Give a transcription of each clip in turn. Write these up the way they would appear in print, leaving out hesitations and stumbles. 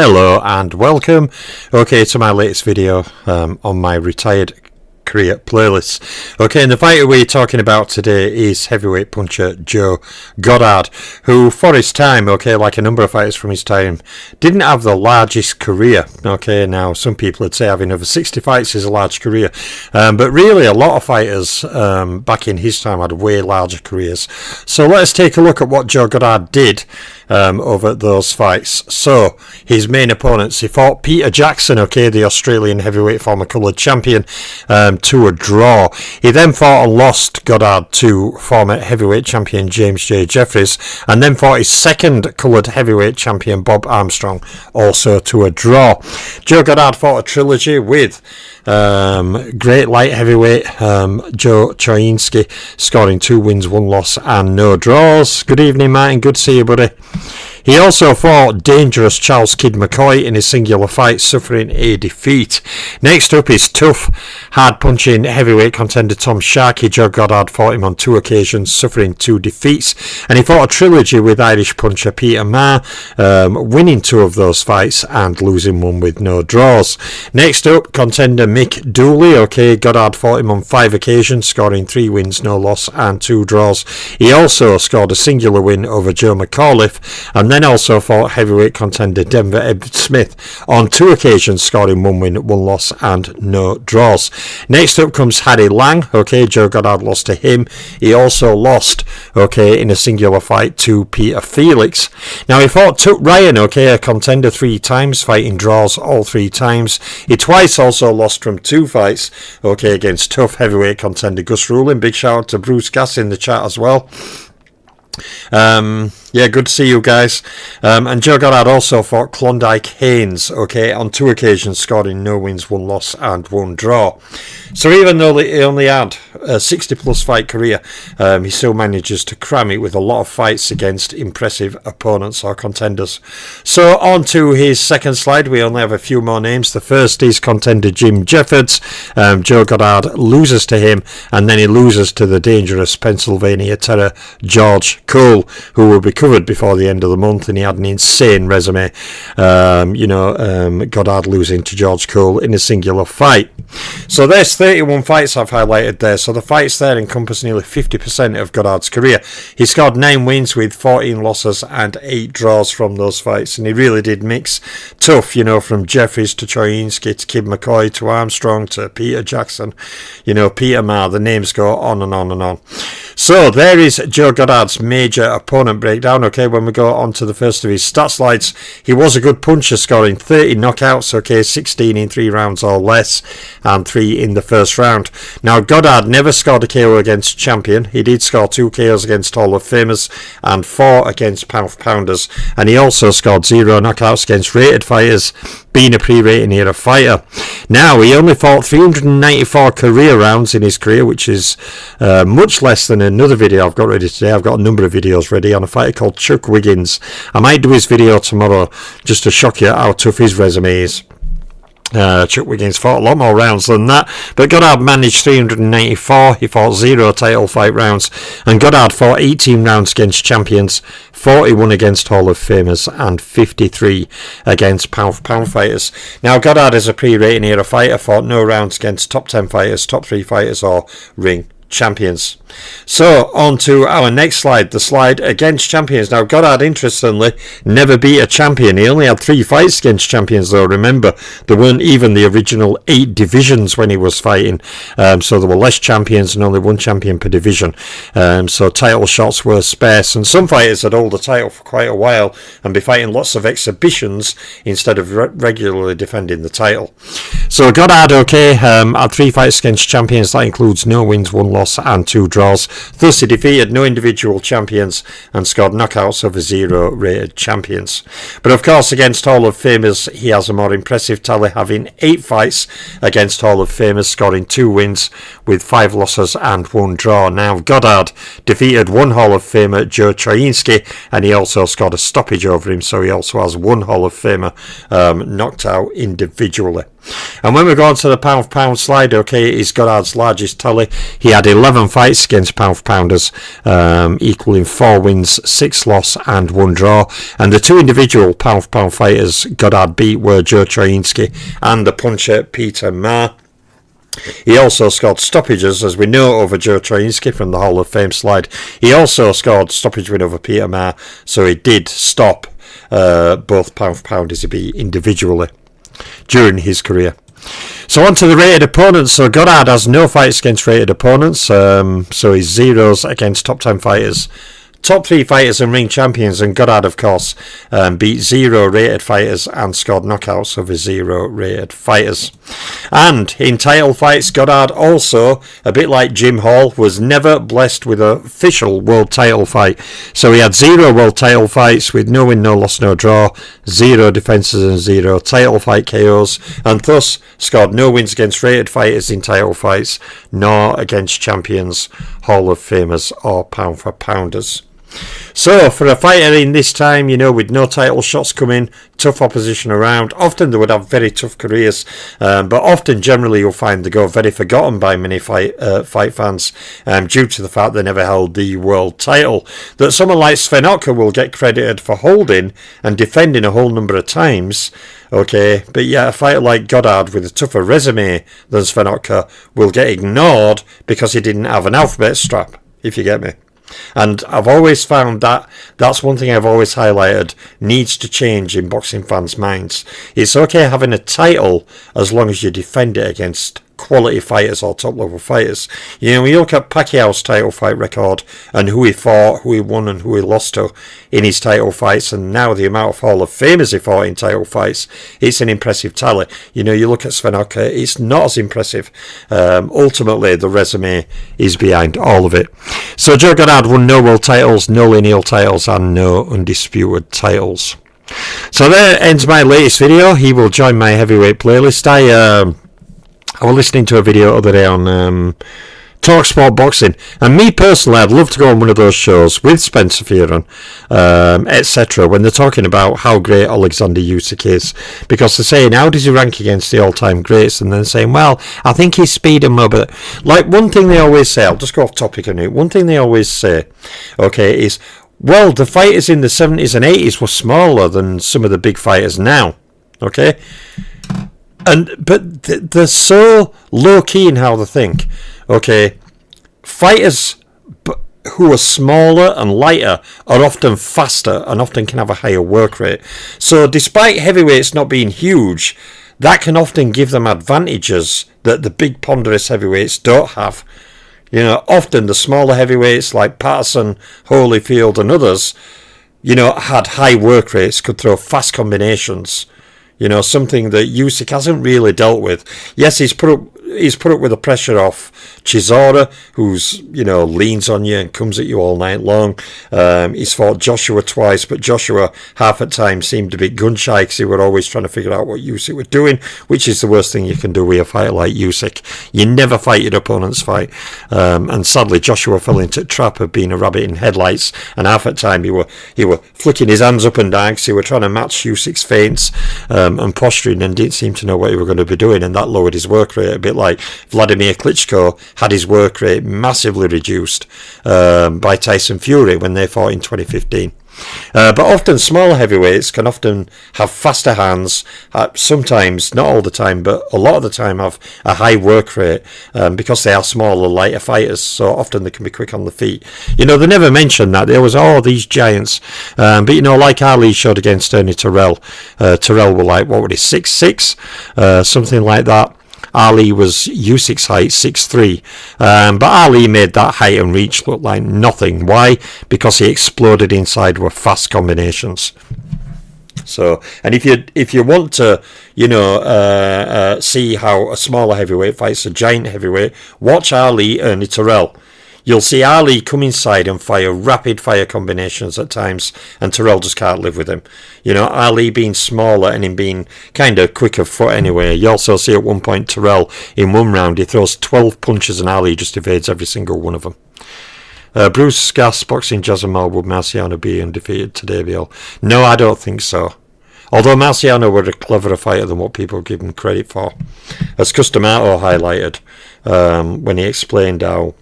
Hello and welcome to my latest video on my retired career playlist. And the fighter we're talking about today is heavyweight puncher Joe Goddard, who for his time, like a number of fighters from his time, didn't have the largest career. Now some people would say having over 60 fights is a large career, but really a lot of fighters back in his time had way larger careers. So let's take a look at what Joe Goddard did over those fights. So his main opponents, he fought Peter Jackson, the Australian heavyweight former coloured champion, to a draw. He then fought and lost, Goddard, to former heavyweight champion James J. Jeffries, and then fought his second coloured heavyweight champion Bob Armstrong, also to a draw. Joe Goddard fought a trilogy with great light heavyweight Joe Choinski, scoring 2 wins, 1 loss and no draws. Good evening, Martin, good to see you, buddy. He also fought dangerous Charles Kid McCoy in a singular fight, suffering a defeat. Next up is tough, hard-punching heavyweight contender Tom Sharkey. Joe Goddard fought him on 2 occasions, suffering 2 defeats. And he fought a trilogy with Irish puncher Peter Maher, winning 2 of those fights and losing 1 with no draws. Next up, contender Mick Dooley. Goddard fought him on 5 occasions, scoring 3 wins, no loss and 2 draws. He also scored a singular win over Joe McAuliffe, and then also fought heavyweight contender Denver Ed Smith on 2 occasions, scoring 1 win, 1 loss and no draws. Next up comes Harry Lang. Joe Goddard lost to him. He also lost in a singular fight to Peter Felix. Now he fought Tuck Ryan, a contender 3 times, fighting draws all 3 times. He twice also lost from 2 fights against tough heavyweight contender Gus Rulin. Big shout out to Bruce Gass in the chat as well. Good to see you guys. And Joe Goddard also fought Klondike Haynes, on 2 occasions, scoring no wins, 1 loss and 1 draw. So even though he only had a 60 plus fight career, he still manages to cram it with a lot of fights against impressive opponents or contenders. So on to his second slide, we only have a few more names. The first is contender Jim Jeffords. Joe Goddard loses to him, and then he loses to the dangerous Pennsylvania Terror George Cole, who will be covered before the end of the month, and he had an insane resume. Goddard losing to George Cole in a singular fight. So there's 31 fights I've highlighted there. So the fights there encompass nearly 50% of Goddard's career. He scored 9 wins with 14 losses and 8 draws from those fights, and he really did mix tough, from Jeffries to Choinski to Kid McCoy to Armstrong to Peter Jackson, Peter Maher. The names go on and on and on. So there is Joe Goddard's major opponent breakdown. When we go on to the first of his stat slides, he was a good puncher, scoring 30 knockouts, 16 in 3 rounds or less, and 3 in the first round. Now Goddard never scored a KO against champion. He did score 2 KOs against Hall of Famers and 4 against pounders, and he also scored 0 knockouts against rated fighters, being a pre-rating era fighter. Now he only fought 394 career rounds in his career, which is much less than another video I've got ready today. I've got a number of videos ready on a fighter called Chuck Wiggins. I might do his video tomorrow just to shock you how tough his resume is. Chuck Wiggins fought a lot more rounds than that, but Goddard managed 394. He fought 0 title fight rounds, and Goddard fought 18 rounds against champions, 41 against Hall of Famers, and 53 against pound fighters. Now Goddard is a pre-rating era fighter, fought no rounds against top 10 fighters, top 3 fighters or ring champions. So on to our next slide, the slide against champions. Now Goddard, interestingly, never beat a champion. He only had 3 fights against champions, though. Remember, there weren't even the original 8 divisions when he was fighting, so there were less champions and only 1 champion per division, so title shots were sparse, and some fighters had hold the title for quite a while and be fighting lots of exhibitions instead of regularly defending the title. So Goddard had 3 fights against champions. That includes no wins, 1 loss and 2 draws. Thus he defeated no individual champions and scored knockouts over 0 rated champions. But of course, against Hall of Famers, he has a more impressive tally, having 8 fights against Hall of Famers, scoring 2 wins with 5 losses and 1 draw. Now Goddard defeated 1 Hall of Famer, Joe Choinski, and he also scored a stoppage over him, so he also has 1 Hall of Famer knocked out individually. And when we go on to the pound for pound slide, okay, it is Goddard's largest tally. He had 11 fights against pound for pounders, equaling 4 wins, 6 loss and 1 draw. And the 2 individual pound for pound fighters Goddard beat were Joe Troinsky and the puncher Peter Maher. He also scored stoppages, as we know, over Joe Troinsky from the Hall of Fame slide. He also scored stoppage win over Peter Maher, so he did stop both pound for pounders individually during his career. So on to the rated opponents. So Goddard has no fights against rated opponents, so he's zeros against top 10 fighters. Top 3 fighters and ring champions, and Goddard, of course, beat 0 rated fighters and scored knockouts over 0 rated fighters. And in title fights, Goddard also, a bit like Jim Hall, was never blessed with an official world title fight. So he had 0 world title fights with no win, no loss, no draw, 0 defences and 0 title fight KOs, and thus scored no wins against rated fighters in title fights, nor against champions, Hall of Famers or pound for pounders. So for a fighter in this time, with no title shots coming, tough opposition around, often they would have very tough careers, but often generally you'll find they go very forgotten by many fight fans due to the fact they never held the world title. That someone like Sven Otka will get credited for holding and defending a whole number of times, okay, but yeah, a fighter like Goddard with a tougher resume than Sven Otka will get ignored because he didn't have an alphabet strap, if you get me. And I've always found that that's one thing I've always highlighted needs to change in boxing fans' minds. It's okay having a title as long as you defend it against quality fighters or top level fighters. When you look at Pacquiao's title fight record and who he fought, who he won and who he lost to in his title fights, and now the amount of Hall of Famers he fought in title fights, it's an impressive tally. You look at Sven Otka, it's not as impressive. Ultimately the resume is behind all of it. So Joe Goddard won no world titles, no lineal titles and no undisputed titles. So there ends my latest video. He will join my heavyweight playlist. I was listening to a video the other day on Talk Sport Boxing, and me personally, I'd love to go on one of those shows with Spencer Fearon, etc., when they're talking about how great Alexander Usyk is, because they're saying, how does he rank against the all-time greats, and then saying, well, I think his speed and mobility, like one thing they always say, I'll just go off topic on it, one thing they always say, okay, is, well, the fighters in the 70s and 80s were smaller than some of the big fighters now, okay? But they're so low key in how they think. Okay, fighters who are smaller and lighter are often faster and often can have a higher work rate. So despite heavyweights not being huge, that can often give them advantages that the big ponderous heavyweights don't have. Often the smaller heavyweights like Patterson, Holyfield and others, had high work rates, could throw fast combinations. Something that Usyk hasn't really dealt with. Yes, he's put up with the pressure off Chisora, who's, leans on you and comes at you all night long. He's fought Joshua twice, but Joshua half at time seemed a bit gun-shy because he were always trying to figure out what Usyk was doing, which is the worst thing you can do with a fighter like Usyk. You never fight your opponent's fight. And sadly, Joshua fell into the trap of being a rabbit in headlights, and half at time he were flicking his hands up and down because he were trying to match Usyk's feints and posturing, and didn't seem to know what he were going to be doing, and that lowered his work rate a bit like Vladimir Klitschko had his work rate massively reduced by Tyson Fury when they fought in 2015. But often smaller heavyweights can often have faster hands, sometimes, not all the time, but a lot of the time have a high work rate because they are smaller, lighter fighters, so often they can be quick on the feet. They never mentioned that. There was these giants, but like Ali showed against Ernie Terrell. Terrell were like, what were they, 6'6", something like that. Ali was Usyk's height, 6'3", but Ali made that height and reach look like nothing. Why? Because he exploded inside with fast combinations. So, and if you want to, see how a smaller heavyweight fights a giant heavyweight, watch Ali, Ernie Terrell. You'll see Ali come inside and fire rapid fire combinations at times, and Terrell just can't live with him. Ali being smaller and him being kind of quick of foot anyway. You also see at one point Terrell in one round he throws 12 punches and Ali just evades every single one of them. Bruce Gass boxing Jason Marwood Marciano be undefeated today, Bill. No, I don't think so. Although Marciano were a cleverer fighter than what people give him credit for. As Customato highlighted when he explained how,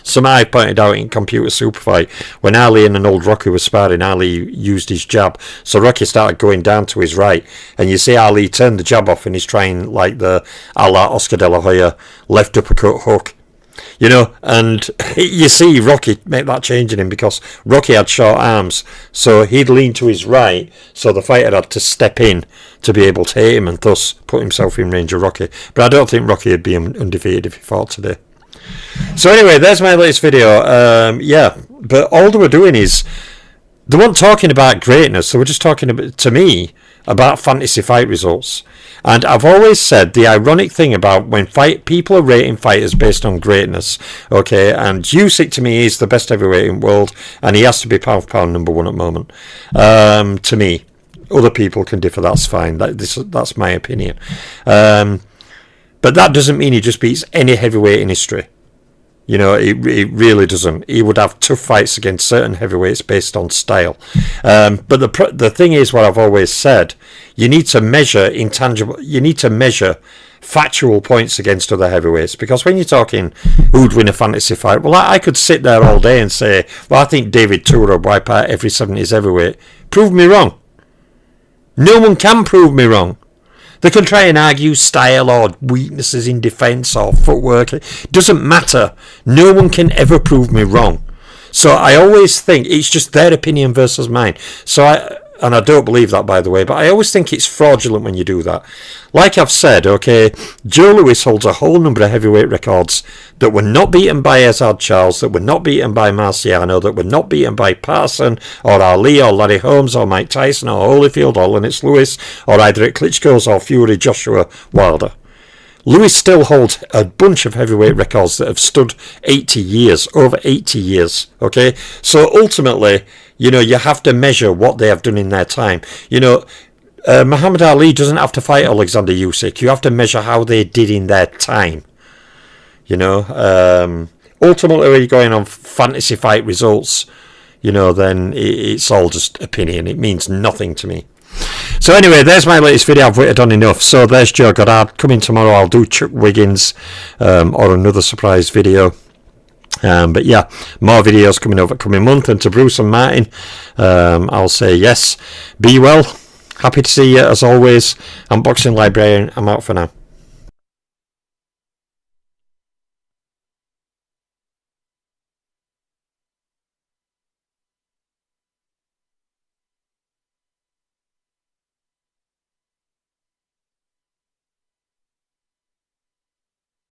some I pointed out in Computer Superfight, when Ali and an old Rocky were sparring, Ali used his jab, so Rocky started going down to his right, and you see Ali turn the jab off and he's trying like the a la Oscar De La Hoya left uppercut hook. You know, and you see Rocky make that change in him because Rocky had short arms, so he'd lean to his right, so the fighter had to step in to be able to hit him and thus put himself in range of Rocky. But I don't think Rocky would be undefeated if he fought today. So anyway, there's my latest video. Yeah, but all they were doing is, they weren't talking about greatness, they were just talking about, to me, about fantasy fight results. And I've always said the ironic thing about when people are rating fighters based on greatness, okay, and Usyk to me is the best heavyweight in the world, and he has to be pound for pound number one at the moment. To me, other people can differ, that's fine, that's my opinion. But that doesn't mean he just beats any heavyweight in history. You know, it really doesn't. He would have tough fights against certain heavyweights based on style. But the thing is, what I've always said, you need to measure factual points against other heavyweights. Because when you're talking who'd win a fantasy fight, well, I could sit there all day and say, well, I think David Tura would wipe out every 70s heavyweight. Prove me wrong. No one can prove me wrong. They can try and argue style or weaknesses in defence or footwork. It doesn't matter. No one can ever prove me wrong. So I always think it's just their opinion versus mine. And I don't believe that, by the way, but I always think it's fraudulent when you do that. Like I've said, okay, Joe Louis holds a whole number of heavyweight records that were not beaten by Ezard Charles, that were not beaten by Marciano, that were not beaten by Parson or Ali or Larry Holmes or Mike Tyson or Holyfield or Lennox Lewis or either at Klitschko's or Fury Joshua Wilder. Louis still holds a bunch of heavyweight records that have stood 80 years, over 80 years, okay? So ultimately, you know, you have to measure what they have done in their time. You know, Muhammad Ali doesn't have to fight Alexander Usyk. You have to measure how they did in their time. You know, ultimately when you're going on fantasy fight results, you know, then it's all just opinion. It means nothing to me. So anyway, there's my latest video. I've waited on enough. So there's Joe Goddard. Coming tomorrow, I'll do Chuck Wiggins or another surprise video. But yeah, more videos coming over coming month. And to Bruce and Martin, I'll say yes, be well, happy to see you as always. I'm Boxing Librarian. I'm out for now.